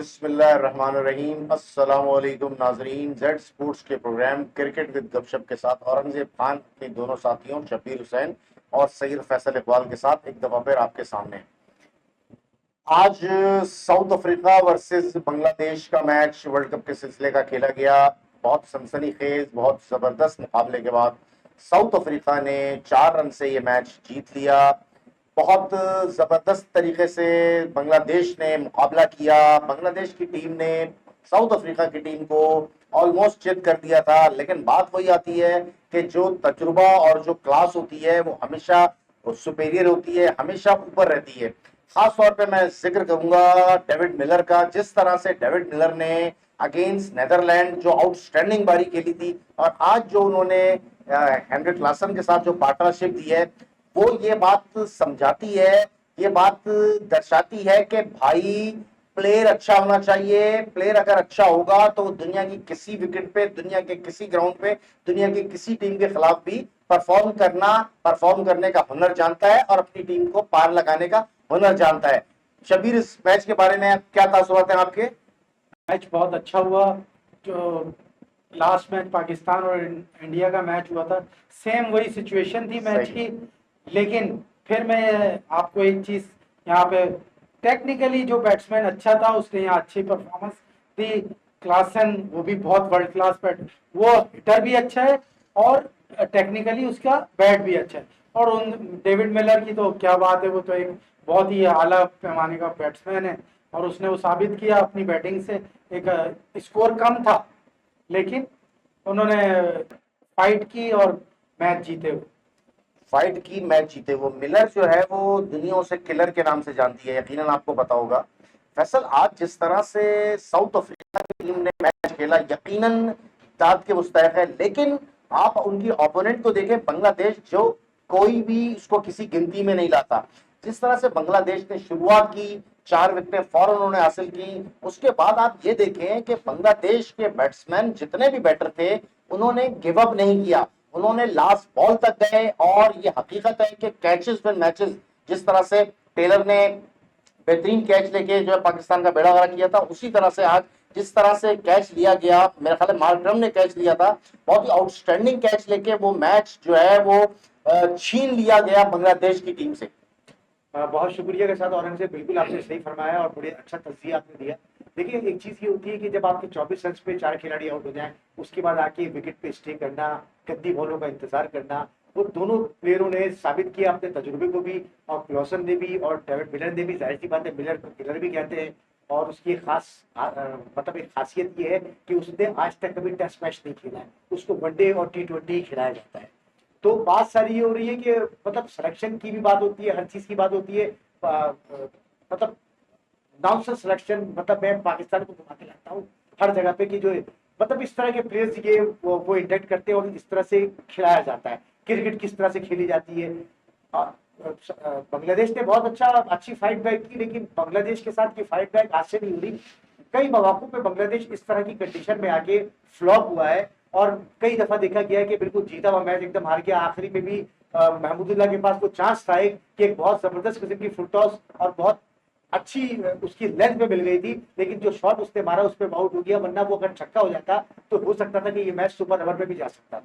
बिस्मिल्लाहिर्रहमानिर्रहीम। अस्सलामुअलैकुम नाजरीन। जेड स्पोर्ट्स के प्रोग्राम क्रिकेट विद गपशप के साथ औरंगजेब खान अपने दोनों साथियों शबीर हुसैन और सैयद फैसल इकबाल के साथ एक दफा फिर आपके सामने। आज साउथ अफ्रीका वर्सेस बांग्लादेश का मैच वर्ल्ड कप के सिलसिले का खेला गया। बहुत सनसनीखेज, बहुत जबरदस्त मुकाबले के बाद साउथ अफ्रीका ने 4 रन से ये मैच जीत लिया। बहुत जबरदस्त तरीके से बांग्लादेश ने मुकाबला किया। बांग्लादेश की टीम ने साउथ अफ्रीका की टीम को ऑलमोस्ट चेक कर दिया था, लेकिन बात वही आती है कि जो तजुर्बा और जो क्लास होती है वो हमेशा सुपेरियर होती है, हमेशा ऊपर रहती है। खास तौर पे मैं जिक्र करूंगा डेविड मिलर का। जिस तरह से डेविड मिलर ने अगेंस्ट नेदरलैंड जो आउटस्टैंडिंग बारी खेली थी, और आज जो उन्होंने हेनरी क्लासन के साथ जो पार्टनरशिप दी है, वो ये बात समझाती है, ये बात दर्शाती है कि भाई प्लेयर अच्छा होना चाहिए। प्लेयर अगर अच्छा होगा तो दुनिया की किसी विकेट पे, दुनिया के किसी ग्राउंड पे, दुनिया की किसी टीम के खिलाफ भी परफॉर्म करने का हुनर जानता है और अपनी टीम को पार लगाने का हुनर जानता है। शबीर, इस मैच के बारे में क्या तासुरात हैं आपके? मैच बहुत अच्छा हुआ। जो लास्ट मैच पाकिस्तान और इंडिया का मैच हुआ था, सेम वही सिचुएशन थी मैच सही। की। लेकिन फिर मैं आपको एक चीज यहाँ पे, टेक्निकली जो बैट्समैन अच्छा था उसने यहाँ अच्छी परफॉर्मेंस दी। क्लासन वो भी बहुत वर्ल्ड क्लास बैट, वो हिटर भी अच्छा है और टेक्निकली उसका बैट भी अच्छा है। और उन डेविड मिलर की तो क्या बात है, वो तो एक बहुत ही आला पैमाने का बैट्समैन है और उसने वो साबित किया अपनी बैटिंग से। एक स्कोर कम था लेकिन उन्होंने फाइट की और मैच जीते हुए। फाइट की, मैच जीते। वो मिलर जो है वो दुनिया उसे किलर के नाम से जानती है, यकीनन आपको पता होगा। फैसल, आज जिस तरह से साउथ अफ्रीका की टीम ने मैच खेला, यकीनन दाद के मुस्तहक है, लेकिन आप उनकी ओपोनेंट को देखें, बांग्लादेश, जो कोई भी उसको किसी गिनती में नहीं लाता। जिस तरह से बांग्लादेश ने शुरुआत की, 4 विकेटें फौरन उन्होंने हासिल की। उसके बाद आप ये देखें कि बांग्लादेश के बैट्समैन जितने भी बैटर थे, उन्होंने गिव अप नहीं किया। उन्होंने लास्ट बॉल तक गए और ये हकीकत है कि कैचेस विन मैचेस, जिस तरह से टेलर ने बेहतरीन कैच लेके जो है पाकिस्तान का बेड़ा गर्क किया था, उसी तरह से आज जिस तरह से कैच लिया गया, मेरा ख्याल है मार्करम ने कैच लिया था, बहुत ही आउटस्टैंडिंग कैच लेके वो मैच जो है वो छीन लिया गया बांग्लादेश की टीम से। बहुत शुक्रिया के साथ औरंगजेब, बिल्कुल आपने सही फरमाया और बड़े अच्छा तज्जिया आपने दिया। देखिए, एक चीज ये होती है कि जब आपके 24 रन पे 4 खिलाड़ी आउट हो जाएं, उसके बाद आके विकेट पे स्टे करना, गद्दी बॉलों का इंतजार करना, वो दोनों प्लेयरों ने साबित किया अपने तजुर्बे को भी। और क्लॉसन ने भी और डेविड मिलर ने भी, जाहिर सी बात है मिलर को किलर भी कहते हैं। और उसकी मतलब एक खासियत ये है कि उसने आज तक कभी टेस्ट मैच नहीं खेला है, उसको वनडे और T20 खिलाया जाता है। तो बात सारी ये हो रही है कि मतलब सिलेक्शन की भी बात होती है, हर चीज की बात होती है। मतलब नाउंसर सिलेक्शन, मतलब मैं पाकिस्तान को घुमा के लाता हूँ हर जगह पे कि जो मतलब इस तरह के प्लेयर्स ये वो इंडक्ट करते हैं और इस तरह से खिलाया जाता है। क्रिकेट किस तरह से खेली जाती है। बांग्लादेश ने बहुत अच्छी फाइट बैक की, लेकिन बांग्लादेश के साथ ये फाइट बैक आज से नहीं हो रही। कई मौकों पे बांग्लादेश इस तरह की कंडीशन में आके फ्लॉप हुआ है और कई दफा देखा गया है कि बिल्कुल जीता हुआ मैच एकदम हार गया। आखिरी में भी महमूदुल्लाह के पास वो चांस था कि एक बहुत जबरदस्त किस्म की फुल टॉस और बहुत अच्छी उसकी लेंथ में मिल गई थी, लेकिन जो शॉट उसने मारा उस पर आउट हो गया। वरना वो अगर छक्का हो जाता तो हो सकता था कि ये मैच सुपर ओवर में भी जा सकता था।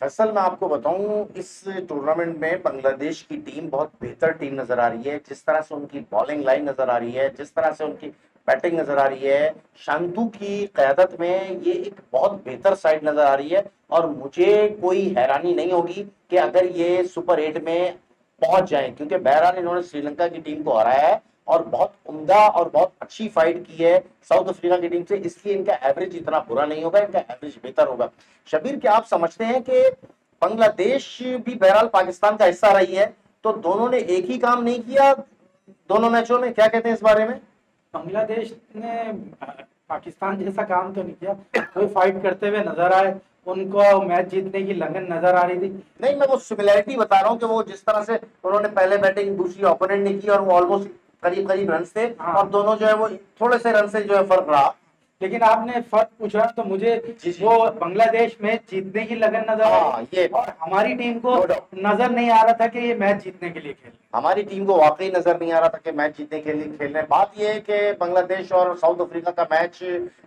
फैसल, मैं आपको बताऊं, इस टूर्नामेंट में बांग्लादेश की टीम बहुत बेहतर टीम नजर आ रही है। जिस तरह से उनकी बॉलिंग लाइन नजर आ रही है, जिस तरह से उनकी बैटिंग नजर आ रही है, शांतु की क़यादत में ये एक बहुत बेहतर साइड नजर आ रही है। और मुझे कोई हैरानी नहीं होगी कि अगर ये सुपर 8 में पहुंच जाए, क्योंकि बहरहाल इन्होंने श्रीलंका की टीम को हराया है और बहुत उम्दा और बहुत अच्छी फाइट की है साउथ अफ्रीका की टीम से, इसलिए इनका एवरेज इतना बुरा नहीं होगा, इनका एवरेज बेहतर होगा। शबीर, क्या आप समझते हैं कि बांग्लादेश भी बहरहाल पाकिस्तान का हिस्सा रही है, तो दोनों ने एक ही काम नहीं किया दोनों मैचों में? क्या कहते हैं इस बारे में? बांग्लादेश ने पाकिस्तान जैसा काम तो नहीं किया, वो फाइट करते हुए नजर आए, उनको मैच जीतने की लगन नजर आ रही थी। नहीं, मैं वो सिमिलैरिटी बता रहा हूँ कि वो जिस तरह से उन्होंने पहले बैटिंग दूसरी ओपोनेंट ने की और वो ऑलमोस्ट करीब करीब रन थे, हाँ। और दोनों जो है वो थोड़े से रन से जो है फर्क रहा। लेकिन आपने फर्क पूछा तो मुझे जी, जी। वो बांग्लादेश मैच जीतने की लगन नजर हाँ, आई ये और हमारी टीम को No doubt। नजर नहीं आ रहा था कि ये मैच जीतने के लिए खेल रहे हैं। हमारी टीम को वाकई नजर नहीं आ रहा था कि मैच जीतने के लिए खेल रहे हैं। बात यह है कि बांग्लादेश और साउथ अफ्रीका का मैच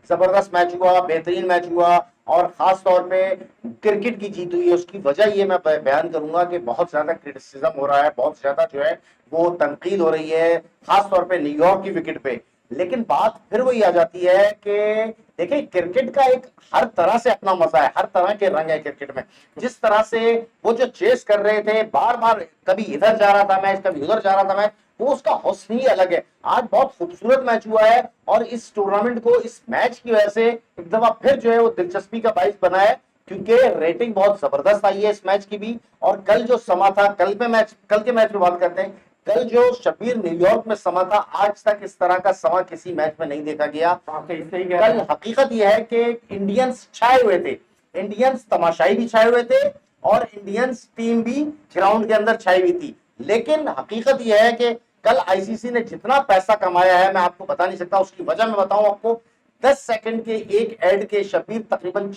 जबरदस्त मैच हुआ, बेहतरीन मैच हुआ, और खास तौर पे क्रिकेट की जीत हुई है। उसकी वजह ये मैं बयान करूंगा कि बहुत ज्यादा क्रिटिसिज्म हो रहा है, बहुत ज्यादा जो है वो तनकीद हो रही है, खास तौर पे न्यूयॉर्क की विकेट पे। लेकिन बात फिर वही आ जाती है कि देखिए, क्रिकेट का एक हर तरह से अपना मजा है, हर तरह के रंग है क्रिकेट में। जिस तरह से वो जो चेस कर रहे थे, बार बार कभी इधर जा रहा था मैच, कभी उधर जा रहा था मैच, वो उसका हुस्न ही अलग है। आज बहुत खूबसूरत मैच हुआ है, और इस टूर्नामेंट को, इस मैच की वजह से एक दफा फिर जो है वो दिलचस्पी का बाइस बना है, क्योंकि रेटिंग बहुत जबरदस्त आई है इस मैच की भी। और कल जो समा था, कल के मैच में बात करते हैं। कल जो शबीर न्यूयॉर्क में समा था, आज तक इस तरह का समा किसी मैच में नहीं देखा गया। वाकई सही कह रहे कल हैं। हकीकत यह है कि इंडियंस छाए हुए थे, इंडियंस तमाशाई भी छाए हुए थे, और इंडियंस टीम भी ग्राउंड के अंदर छाई हुई थी। लेकिन हकीकत यह है कि कल आईसीसी ने जितना पैसा कमाया है, मैं आपको बता नहीं सकता। उसकी वजह मैं बताऊं आपको, 10 सेकंड के एक एड के शबीर तकरीबन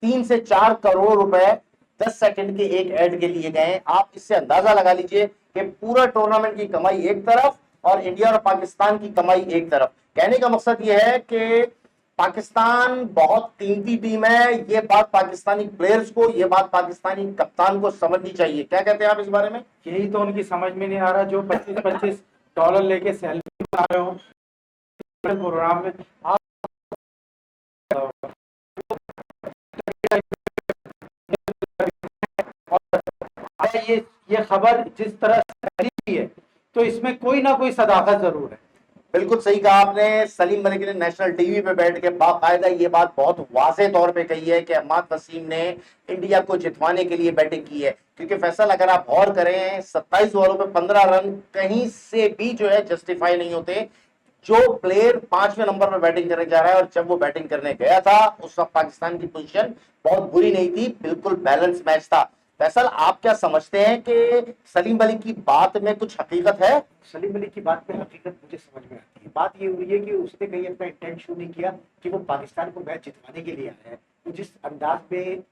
3 से 4 करोड़ रुपए 10 सेकंड के एक एड के लिए गए। आप इससे अंदाजा लगा लीजिए कि पूरा टूर्नामेंट की कमाई एक तरफ और इंडिया और पाकिस्तान की कमाई एक तरफ। कहने का मकसद यह है कि पाकिस्तान बहुत कीमती टीम है। ये बात पाकिस्तानी प्लेयर्स को, ये बात पाकिस्तानी कप्तान को समझनी चाहिए। क्या कहते हैं आप इस बारे में? यही तो उनकी समझ में नहीं आ रहा, जो 25-25 डॉलर लेके सेल्फी बना रहे हो प्रोग्राम में। आप ये खबर जिस तरह से फैली है, तो इसमें कोई ना कोई सदाकत जरूर है। बिल्कुल सही कहा आपने। सलीम मलिक ने नेशनल टीवी पे बैठ के बाकायदा ये बात बहुत वाज़े तौर पे कही है कि अहमद वसीम ने इंडिया को जितवाने के लिए बैटिंग की है। क्योंकि फैसल, अगर आप गौर करें, 27 बॉलों पे 15 रन कहीं से भी जो है जस्टिफाई नहीं होते। जो प्लेयर 5वें नंबर पर बैटिंग करने जा रहा है, और जब वो बैटिंग करने गया था उस वक्त पाकिस्तान की पोजीशन बहुत बुरी नहीं थी, बिल्कुल बैलेंस मैच था। फैसल, आप क्या समझते हैं कि सलीम मलिक की बात में कुछ हकीकत है? सलीम अली की बात में हकीकत मुझे समझ में आती है। बात ये हो रही है कि उसने कहीं अपना इंटेंट शो नहीं किया कि वो पाकिस्तान को मैच जितवाने के लिए आया है। वो जिस अंदाज में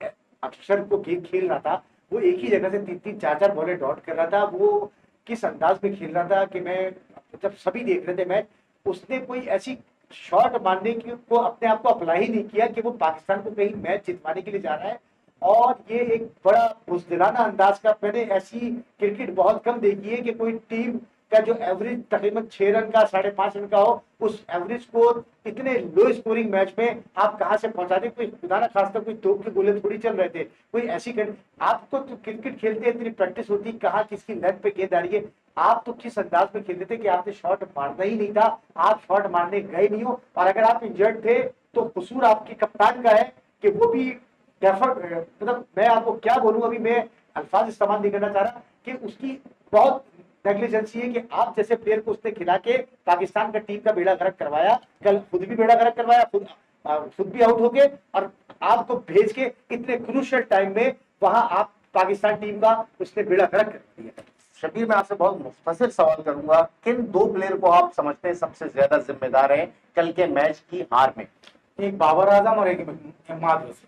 अक्षर को गेम खेल रहा था, वो एक ही जगह से 3-3, 4-4 बॉलें डॉट कर रहा था। वो किस अंदाज में खेल रहा था कि मैं, जब सभी देख रहे थे मैच, उसने कोई ऐसी शॉट मारने की को अपने आप को अप्लाई ही नहीं किया कि वो पाकिस्तान को कहीं मैच जितवाने के लिए जा रहा है। और ये एक बड़ा बुजदिलाना अंदाज का, मैंने ऐसी क्रिकेट बहुत कम देखी है कि कोई टीम का जो एवरेज तकरीबन 6 रन का, 5.5 रन का हो, उस एवरेज को इतने लो स्कोरिंग मैच में आप कहां से पहुंचा दे। कोई खुदा ना खास्ता कोई तोप के गोले थोड़ी चल रहे थे, कोई ऐसी आपको तो क्रिकेट खेलते इतनी प्रैक्टिस होती, कहाँ किसकी नेट पे गेंद आ रही है। आप तो किस अंदाज में खेलते थे कि आपने शॉट मारना ही नहीं था, आप शॉट मारने गए नहीं हो। और अगर आप इंजर्ड थे तो कसूर आपके कप्तान का है कि वो भी मतलब मैं आपको क्या बोलूं, अभी मैं अल्फाज इस्तेमाल नहीं करना चाह रहा, कि उसकी बहुत नेग्लिजेंसी है कि आप जैसे प्लेयर को उसने खिला के पाकिस्तान का टीम का बेड़ा गर्क करवाया। कल खुद भी बेड़ा गर्क करवाया, खुद भी आउट हो गए, और आपको भेज के इतने क्रूशियल टाइम में वहां आप पाकिस्तान टीम का उसने बेड़ा गर्क कर दिया। शबीर, मैं आपसे बहुत मुख्तसर सवाल करूंगा। किन 2 प्लेयर को आप समझते हैं सबसे ज्यादा जिम्मेदार है कल के मैच की हार में? एक बाबर आजम और एक इमाद वसीम।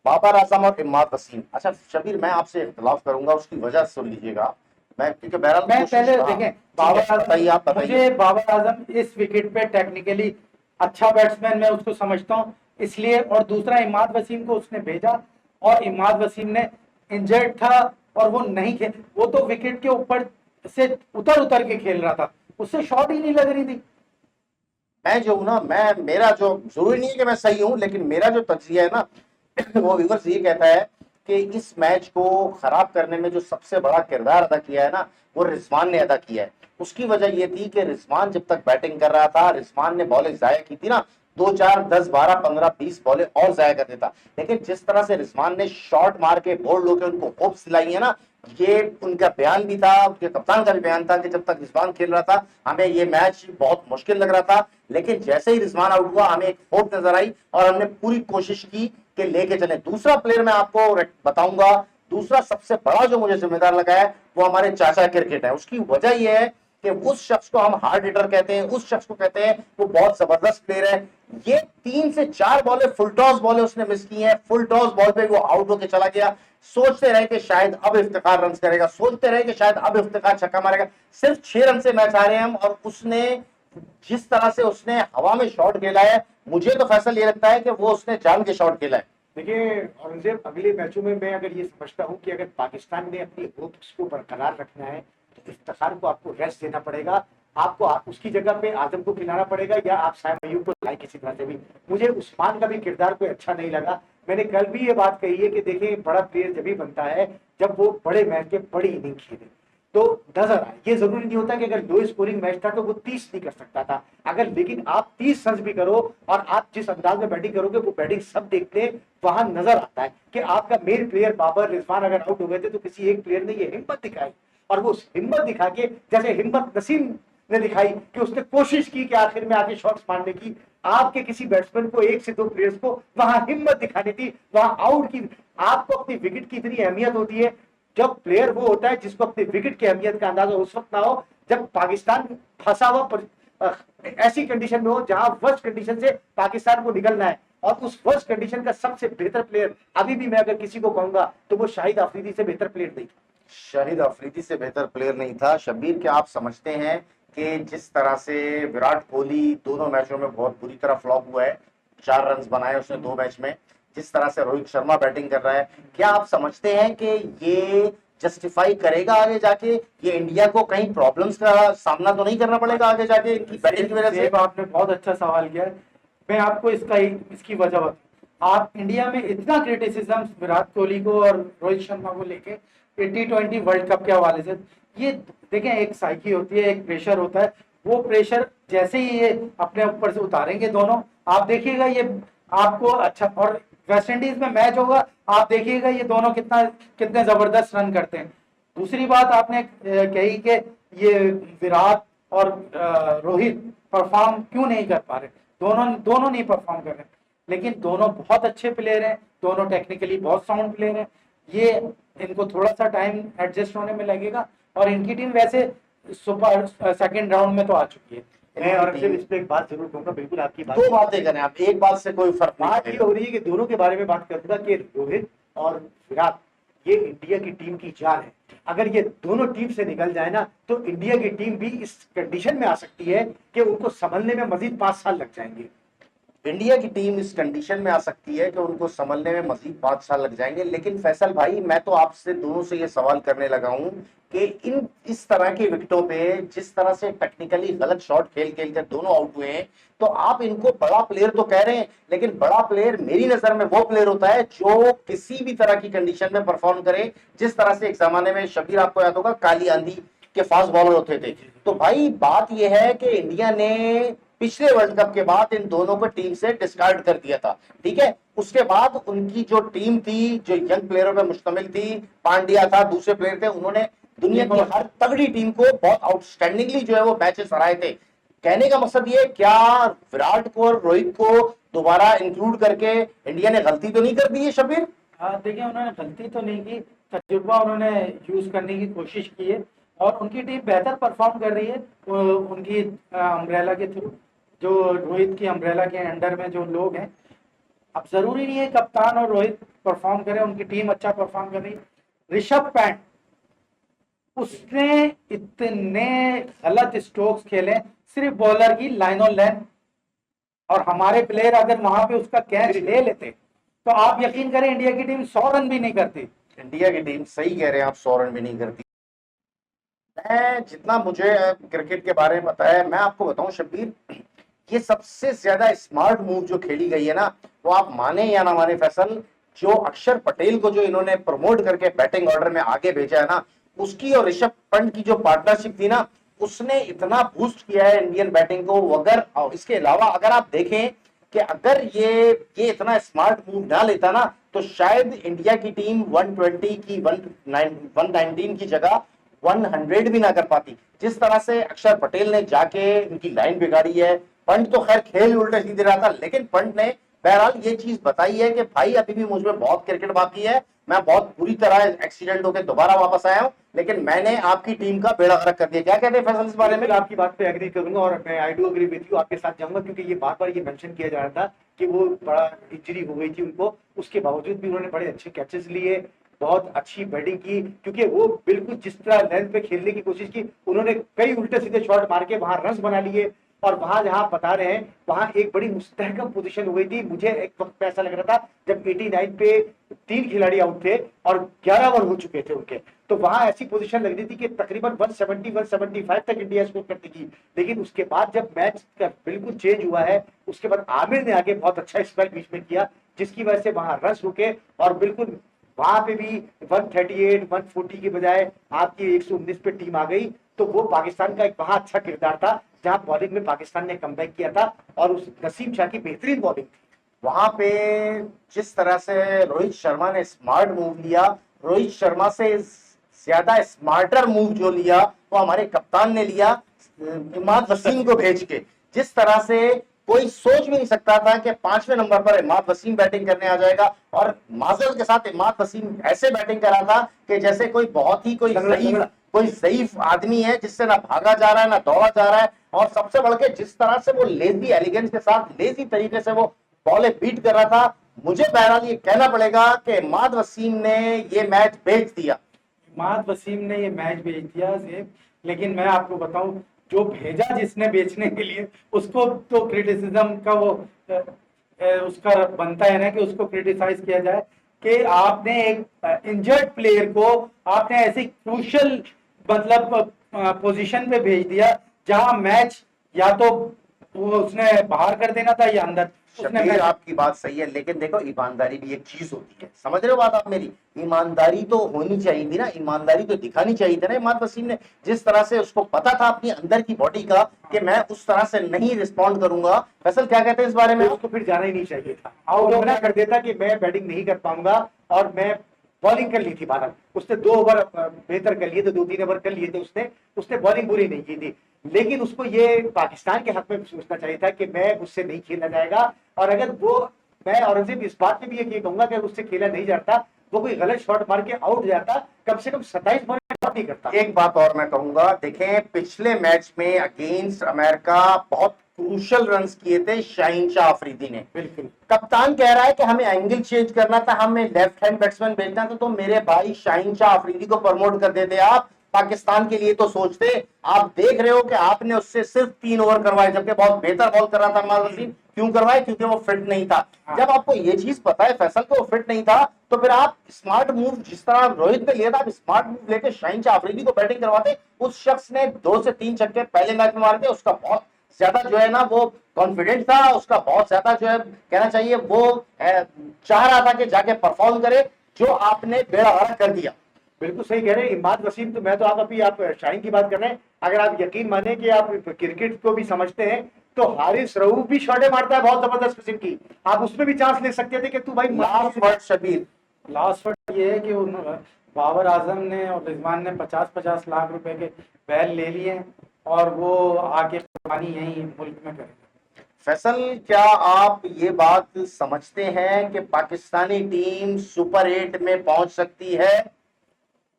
बाबर आजम और इमाद वसीम। अच्छा शबीर, मैं आपसे इख्तलाफ करूंगा, उसकी वजह सुन लीजिएगा। मैं, क्योंकि बहरहाल मैं पहले हाँ, देखें, ठीक है, बताइए, आप बताइए। मुझे बाबर आजम इस विकेट पे टेक्निकली अच्छा बैट्समैन मैं उसको समझता हूं, इसलिए। और दूसरा, इमाद वसीम को उसने भेजा, और इमाद वसीम ने इंजर्ड था और वो नहीं खेल, वो तो विकेट के ऊपर से उतर उतर के खेल रहा था, उससे शॉट ही नहीं लग रही थी। मैं जो हूं ना, मैं, मेरा जो, जरूरी नहीं है कि मैं सही हूं, लेकिन मेरा जो तज्जिया है ना वो व्यूअर्स ये कहता है कि इस मैच को खराब करने में जो सबसे बड़ा किरदार अदा किया है ना, वो रिजवान ने अदा किया है। उसकी वजह ये थी कि रिजवान जब तक बैटिंग कर रहा था, रिजवान ने बॉलें जाया की थी ना, 2, 4, 10, 12, 15, 20 बॉलें और जाया कर देता। लेकिन जिस तरह से रिजवान ने शॉट मार के बोल्ड होकर उनको होप्स दिलाई है ना, ये उनका बयान भी था, उनके कप्तान का भी बयान था कि जब तक रिजवान खेल रहा था हमें ये मैच बहुत मुश्किल लग रहा था, लेकिन जैसे ही रिजवान आउट हुआ हमें एक होप नजर आई और हमने पूरी कोशिश की कि लेके चले। दूसरा प्लेयर मैं आपको बताऊंगा, दूसरा सबसे बड़ा जो मुझे जिम्मेदार लगा है वो हमारे चाचा क्रिकेट है। उसकी वजह यह है कि उस शख्स को हम हार्ड हिटर कहते हैं, उस शख्स को कहते हैं वो बहुत जबरदस्त प्लेयर है। ये 3 से 4 बॉलें फुल टॉस बॉलें उसने मिस की हैं, फुल टॉस बॉल पे वो आउट होकर चला गया। सोचते रहे कि शायद अब इफ्तिखार रन करेगा, सोचते रहे कि शायद अब इफ्तिखार छक्का मारेगा। सिर्फ 6 रन से मैच हारे हम, और उसने जिस तरह से उसने हवा में शॉट खेला है, मुझे तो फैसल ये लगता है कि वो उसने जान के शॉट खेला है। देखिए औरंगजेब, अगले मैचों में मैं अगर ये समझता हूँ कि अगर पाकिस्तान ने अपनी होप्स को बरकरार रखना है तो इफ्तिखार को आपको रेस्ट देना पड़ेगा। आपको उसकी जगह पे आजम को खिलाना पड़ेगा, या आप साइम अयूब को लाए किसी तरह से भी। मुझे उस्मान का भी किरदार कोई अच्छा नहीं लगा। मैंने कल भी ये बात कही है कि देखिए बड़ा प्लेयर जब भी बनता है जब वो बड़े मैच में बड़ी इनिंग खेले तो नजर आए। ये जरूरी नहीं होता कि अगर लो स्कोरिंग मैच था तो वो 30 नहीं कर सकता था, अगर लेकिन आप 30 रन भी करो और आप जिस अंदाज में बैटिंग करोगे वो बैटिंग सब देखते हैं, वहां नजर आता है कि आपका मेन प्लेयर बाबर रिजवान अगर आउट हो गए थे तो किसी एक प्लेयर ने ये हिम्मत दिखाई, और वो हिम्मत दिखा के, जैसे हिम्मत नसीम ने दिखाई कि उसने कोशिश की कि आखिर में आके शॉट्स मारने की। आपके किसी बैट्समैन को 1 से 2 प्लेयर्स को वहां हिम्मत दिखानी थी, वहां आउट की। आपको अपनी विकेट की इतनी अहमियत होती है, जब प्लेयर वो होता है जिसको अपनी विकेट की अहमियत का अंदाजा उस वक्त ना हो जब पाकिस्तान फंसा हुआ ऐसी कंडीशन में हो जहां वर्स्ट कंडीशन से पाकिस्तान को निकलना है। और उस वर्स्ट कंडीशन का सबसे बेहतर प्लेयर अभी भी मैं अगर किसी को कहूंगा तो वो शाहिद अफरीदी से बेहतर प्लेयर नहीं था। शाहिद अफरीदी से बेहतर प्लेयर नहीं था। शब्बीर, क्या आप समझते हैं कि जिस तरह से विराट कोहली दोनों मैचों में बहुत बुरी तरह फ्लॉप हुआ है, 4 रन बनाए उसने 2 मैच में, जिस तरह से रोहित शर्मा बैटिंग कर रहा है, क्या आप समझते हैं कि ये जस्टिफाई करेगा आगे जाके, ये इंडिया को कहीं प्रॉब्लम्स का सामना तो नहीं करना पड़ेगा आगे जाके इनकी बैटिंग की वजह से? आपने बहुत अच्छा सवाल किया है। मैं आपको इसकी वजह बताऊं। आप इंडिया में इतना क्रिटिसिज्म विराट कोहली को और रोहित शर्मा को लेके T20 वर्ल्ड कप के हवाले से, ये देखें एक साइकी होती है, एक प्रेशर होता है। वो प्रेशर जैसे ही ये अपने ऊपर से उतारेंगे दोनों, आप देखिएगा ये आपको अच्छा। और वेस्ट इंडीज में मैच होगा, आप देखिएगा ये दोनों कितने जबरदस्त रन करते हैं। दूसरी बात आपने कही कि ये विराट और रोहित परफॉर्म क्यों नहीं कर पा रहे, दोनों नहीं परफॉर्म कर रहे, लेकिन दोनों बहुत अच्छे प्लेयर हैं, दोनों टेक्निकली बहुत साउंड प्लेयर हैं। ये इनको थोड़ा सा टाइम एडजस्ट होने में लगेगा, और इनकी टीम वैसे सुपर सेकंड राउंड में तो आ चुकी है। मैं और इस पे एक बात जरूर कहूंगा, बिल्कुल आपकी बात, 2 बातें करें आप, एक बात से कोई फर्क बात नहीं ये हो रही है कि दोनों के बारे में बात करूंगा कि रोहित और विराट ये इंडिया की टीम की जान है। अगर ये दोनों टीम से निकल जाए ना तो इंडिया की टीम भी इस कंडीशन में आ सकती है कि उनको संभलने में मजीद 5 साल लग जाएंगे। इंडिया की टीम इस कंडीशन में आ सकती है कि उनको संभलने में मजीद 5 साल लग जाएंगे। लेकिन फैसल भाई, मैं तो आपसे दोनों से ये सवाल करने लगा हूं कि इस तरह की विकेटों पे जिस तरह से टेक्निकली गलत शॉट खेल कर दोनों आउट हुए हैं, तो आप इनको बड़ा प्लेयर तो कह रहे हैं, लेकिन बड़ा प्लेयर मेरी नजर में वो प्लेयर होता है जो किसी भी तरह की कंडीशन में परफॉर्म करे। जिस तरह से एक जमाने में, शब्बीर आपको याद होगा, काली आंधी के फास्ट बॉलर होते थे। तो भाई बात यह है कि इंडिया ने पिछले वर्ल्ड कप के बाद इन दोनों को टीम से डिस्कार्ड कर दिया था, ठीक है। उसके बाद उनकी जो टीम थी, जो यंग प्लेयरों पर मुश्तमिल थी, पांड्या था, दूसरे प्लेयर थे, उन्होंने दुनिया की हर तगड़ी टीम को बहुत आउटस्टैंडिंगली जो है वो मैचेस हराए थे। कहने का मकसद ये, क्या विराट को और रोहित को दोबारा इंक्लूड करके इंडिया ने गलती तो नहीं कर दी है शब्बीर? देखिए उन्होंने गलती तो नहीं की, तजुर्बा उन्होंने यूज करने की कोशिश की है, और उनकी टीम बेहतर परफॉर्म कर रही है। उनकी अम्ब्रेला के थ्रू, जो रोहित की अम्ब्रेला के अंडर में जो लोग हैं, अब जरूरी नहीं है कप्तान और रोहित परफॉर्म करें, उनकी टीम अच्छा परफॉर्म कर रही है। ऋषभ पंत, उसने इतने गलत स्ट्रोक्स खेले, सिर्फ बॉलर की लाइन ऑन लाइन, और हमारे प्लेयर अगर वहां पे उसका कैच ले लेते तो आप यकीन करें इंडिया की टीम 100 रन भी नहीं करती। इंडिया की टीम, सही कह रहे हैं आप, 100 रन भी नहीं करती। मैं जितना मुझे क्रिकेट के बारे में पता है, मैं आपको बताऊं शब्बीर, ये सबसे ज्यादा स्मार्ट मूव जो खेली गई है ना, वो आप माने या ना माने फैसल, जो अक्षर पटेल को जो इन्होंने प्रमोट करके बैटिंग ऑर्डर में आगे भेजा है ना, उसकी और ऋषभ पंत की जो पार्टनरशिप थी ना, उसने इतना बूस्ट किया है इंडियन बैटिंग को। अगर इसके अलावा अगर आप देखें कि अगर ये इतना स्मार्ट मूव ना लेता ना, तो शायद इंडिया की टीम 120 की 119 की जगह 100 भी ना कर पाती। जिस तरह से अक्षर पटेल ने जाके उनकी लाइन बिगाड़ी है। पंत तो खैर खेल उल्टे सीधे रहा था, लेकिन पंत ने बहरहाल ये चीज बताई है कि भाई अभी भी मुझ में बहुत क्रिकेट बाकी है, मैं बहुत बुरी तरह एक्सीडेंट होकर दोबारा वापस आया हूं, लेकिन मैंने आपकी टीम का बेड़ा गर्क कर दिया। क्या कहते हैं फैसल इस बारे में? बिल्कुल आपकी बात पे एग्री करूंगा और मैं I do agree with you, आपके साथ जाऊंगा, क्योंकि ये बार बार ये मेंशन किया जा रहा था कि वो बड़ा इंजरी हो गई थी उनको, उसके बावजूद भी उन्होंने बड़े अच्छे कैचेस लिए, बहुत अच्छी बैटिंग की, क्योंकि वो बिल्कुल जिस तरह लेंथ पे खेलने की कोशिश की, उन्होंने कई उल्टे सीधे शॉट मार के वहां रन बना लिए। और वहां जहां बता रहे हैं वहां एक बड़ी मुस्तहकम पोजीशन हो गई थी। मुझे एक वक्त पे ऐसा लग रहा था जब 89 पे 3 खिलाड़ी आउट थे और 11 ओवर हो चुके थे उनके, तो वहां ऐसी पोजीशन लग रही थी कि तकरीबन 170 175 तक इंडिया स्कोर करती थी। लेकिन उसके बाद जब मैच का बिल्कुल चेंज हुआ है, उसके बाद आमिर ने आगे बहुत अच्छा स्पेल बीच में किया, जिसकी वजह से वहां रन रुके और बिल्कुल वहां पे भी 138 140 के बजाय आपकी 119 पे टीम आ गई। तो वो पाकिस्तान का एक वहां अच्छा किरदार था जहां बॉलिंग में पाकिस्तान ने कमबैक किया था और उस नसीम शाह की बेहतरीन बॉलिंग थी वहां पे। जिस तरह से रोहित शर्मा ने स्मार्ट मूव लिया, रोहित शर्मा से ज्यादा स्मार्टर मूव जो लिया वो हमारे कप्तान ने लिया, इमाद वसीम को भेज के। जिस तरह से कोई सोच भी नहीं सकता था कि 5वें नंबर पर इमाद वसीम बैटिंग करने आ जाएगा, और माजल के साथ इमाद वसीम ऐसे बैटिंग करा था कि जैसे कोई बहुत ही कोई ज़ईफ आदमी है जिससे ना भागा जा रहा है ना दौड़ा जा रहा है। और सबसे बढ़ के जिस तरह से वो लेजी एलिगेंस के साथ लेजी तरीके से वो बॉलें बीट कर रहा था, मुझे बहरहाल ये कहना पड़ेगा कि इमाद वसीम ने ये मैच बेच दिया। इमाद वसीम ने ये मैच बेच दिया सेब। लेकिन मैं आपको बताऊं, जो भेजा जिसने बेचने के लिए, उसको तो क्रिटिसिज्म का वो उसका बनता है ना कि उसको क्रिटिसाइज किया जाए कि आपने एक इंजर्ड प्लेयर को आपने ऐसी क्रूशियल मतलब पोजीशन पे भेज दिया जहां मैच या तो वो उसने बाहर कर देना था या अंदर। उसने शबीर आपकी बात सही है, लेकिन देखो ईमानदारी भी एक चीज होती है, समझ रहे हो बात आप मेरी? ईमानदारी तो होनी चाहिए थी ना, ईमानदारी तो दिखानी चाहिए थी ना इमाद वसीम ने। जिस तरह से उसको पता था अपनी अंदर की बॉडी का कि मैं उस तरह से नहीं रिस्पॉन्ड करूंगा। फैसल क्या कहते हैं इस बारे में? उसको फिर जाना ही नहीं चाहिए था, और मना कर देता कि मैं बैटिंग नहीं कर पाऊंगा और मैं बॉलिंग कर ली थी बाहर। उसने 2 ओवर बेहतर कर लिए थे, 2-3 ओवर कर लिए थे उसने, उसने बॉलिंग बुरी नहीं की थी। लेकिन उसको ये पाकिस्तान के हक में सोचना चाहिए था कि मैं उससे नहीं खेला जाएगा। और अगर वो, मैं औरंगजेब इस बात में भी ये कहूंगा कि उससे खेला नहीं जाता, वो कोई गलत शॉट मार के आउट जाता, कम से कम 27 बॉल आउट नहीं करता। एक बात और मैं कहूंगा, देखें पिछले मैच में अगेंस्ट अमेरिका बहुत क्रूशल रन्स किए थे शाहीन शाह अफरीदी ने। बिल्कुल कप्तान कह रहा है कि हमें एंगल चेंज करना था, हमें लेफ्ट हैंड बैट्समैन भेजना था, तो मेरे भाई शाहीन शाह अफरीदी को प्रमोट कर देते आप, पाकिस्तान के लिए तो सोचते। आप देख रहे हो कि आपने उससे सिर्फ 3 ओवर करवाए, जबकि बहुत बेहतर बॉल कर रहा था इमाद वसीम। क्यों करवाए? क्योंकि वो फिट नहीं था। जब आपको ये चीज पता है फैसल को वो फिट नहीं था, तो फिर आप स्मार्ट मूव जिस तरह रोहित ने लिया था, आप स्मार्ट मूव लेके शाहीन शाह अफरीदी को बैटिंग करवाते। उस शख्स ने 2 से 3 छक्के पहले मैच में मारे थे, उसका बहुत ज्यादा जो है ना वो कॉन्फिडेंट था, उसका बहुत ज्यादा जो है कहना चाहिए वो चाह रहा था कि जाके परफॉर्म करे, जो आपने बेड़ा गर्क कर दिया। बिल्कुल सही कह रहे हैं इमाद वसीम। तो मैं तो आप शाहीन की बात कर रहे हैं, अगर आप यकीन माने कि आप क्रिकेट को भी समझते हैं, तो हारिस रऊफ भी शॉटें मारता है बहुत जबरदस्त किस्म की, आप उसमें भी चांस ले सकते थे कि तू भाई last word Shabir. Last word ये है कि बाबर आजम ने और रिजवान ने 50-50 लाख रुपए के बैल ले लिए और वो आके कुर्बानी यही मुल्क में करेंगे। फैसल क्या आप ये बात समझते हैं कि पाकिस्तानी टीम सुपर 8 में पहुंच सकती है?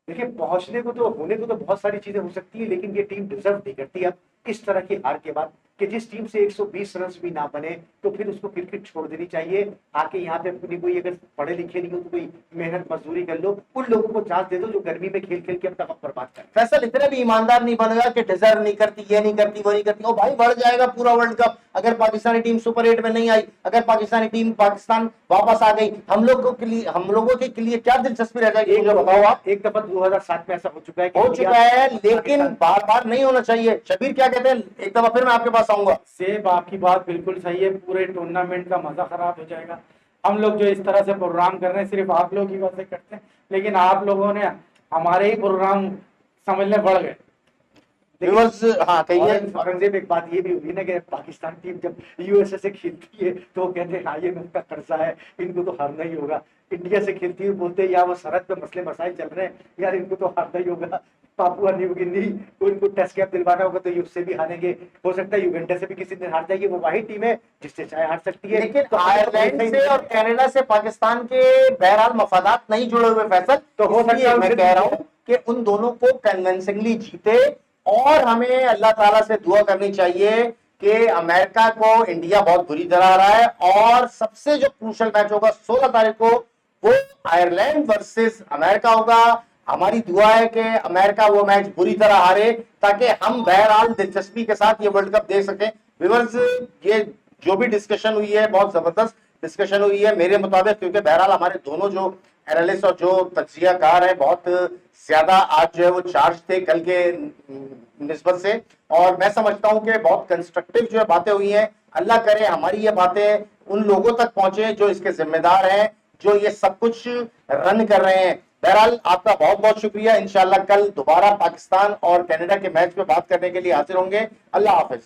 देखिए, पहुंचने को तो, होने को तो बहुत सारी चीजें हो सकती है, लेकिन ये टीम डिजर्व नहीं करती अब इस तरह की हार के बाद, कि जिस टीम से 120 रन भी ना बने तो फिर उसको क्रिकेट छोड़ देनी चाहिए। आके यहाँ पे अपनी कोई, अगर पढ़े लिखे नहीं हो तो कोई मेहनत मजदूरी कर लो, उन लोगों को चांस दे दो जो गर्मी में खेल खेल के अपना वक्त बर्बाद कर। फैसल इतने भी ईमानदार नहीं बनेगा कि डिजर्व नहीं करती, ये नहीं करती, वो नहीं करती। ओ भाई, बढ़ जाएगा पूरा वर्ल्ड कप अगर पाकिस्तानी टीम सुपर 8 में नहीं आई, अगर पाकिस्तानी टीम पाकिस्तान वापस आ गई, हम लोगों के लिए क्या दिलचस्पी रह जाएगी? मुझे बताओ आप। एक दफा 2007 में ऐसा हो चुका है हो चुका है, लेकिन बार बार नहीं होना चाहिए। शबीर क्या कहते हैं? एक दफा फिर मैं आपके पास आऊंगा। सेब आपकी बात बिल्कुल सही है, पूरे टूर्नामेंट का मजा खराब हो जाएगा। हम लोग जो इस तरह से प्रोग्राम कर रहे हैं सिर्फ आप लोग की वजह से करते हैं, लेकिन आप लोगों ने हमारे ही प्रोग्राम समझने बढ़ गए। व्यूअर्स, हाँ कहिए। औरंगजेब, एक बात ये भी हुई ना कि पाकिस्तान टीम जब यूएसए से खेलती है तो वो कहते हैं IMF का कर्जा है, इनको तो हारना ही होगा। इंडिया से खेलती है बोलते हैं यार वो सरहद पे मसले मसाइल चल रहे हैं, यार इनको तो हारना ही होगा। पापुआ न्यू गिनी उनको टेस्ट कैप दिलवाना होगा तो ये उससे भी हारेंगे, हो सकता है युगांडा से भी किसी दिन हार जाएगी, वो वही टीम है जिससे चाहे हार सकती है। लेकिन तो आयरलैंड से और कनाडा से पाकिस्तान के बहरहाल मफादात नहीं जुड़े हुए फैसल, तो हो सकता है इसलिए मैं उनसे कह रहा हूं कि उन दोनों को कन्विंसिंगली जीते। और हमें अल्लाह ताला से दुआ करनी चाहिए कि अमेरिका को इंडिया बहुत बुरी तरह आ रहा है, और सबसे जो क्रूशल मैच होगा 16 तारीख को वो आयरलैंड वर्सेस अमेरिका होगा। हमारी दुआ है कि अमेरिका वो मैच बुरी तरह हारे ताकि हम बहरहाल दिलचस्पी के साथ ये वर्ल्ड कप देख सकें। व्यूअर्स, ये जो भी डिस्कशन हुई है बहुत जबरदस्त डिस्कशन हुई है मेरे मुताबिक, क्योंकि बहरहाल हमारे दोनों जो एनालिस्ट और जो तज्जियाकार है बहुत ज्यादा आज जो है वो चार्ज थे कल के निस्बत से, और मैं समझता हूं कि बहुत कंस्ट्रक्टिव जो है बातें हुई हैं। अल्लाह करे हमारी ये बातें उन लोगों तक पहुंचे जो इसके जिम्मेदार हैं, जो ये सब कुछ रन कर रहे हैं। बहरहाल आपका बहुत बहुत शुक्रिया। इंशाल्लाह कल दोबारा पाकिस्तान और कनाडा के मैच पे बात करने के लिए हाजिर होंगे। अल्लाह हाफिज।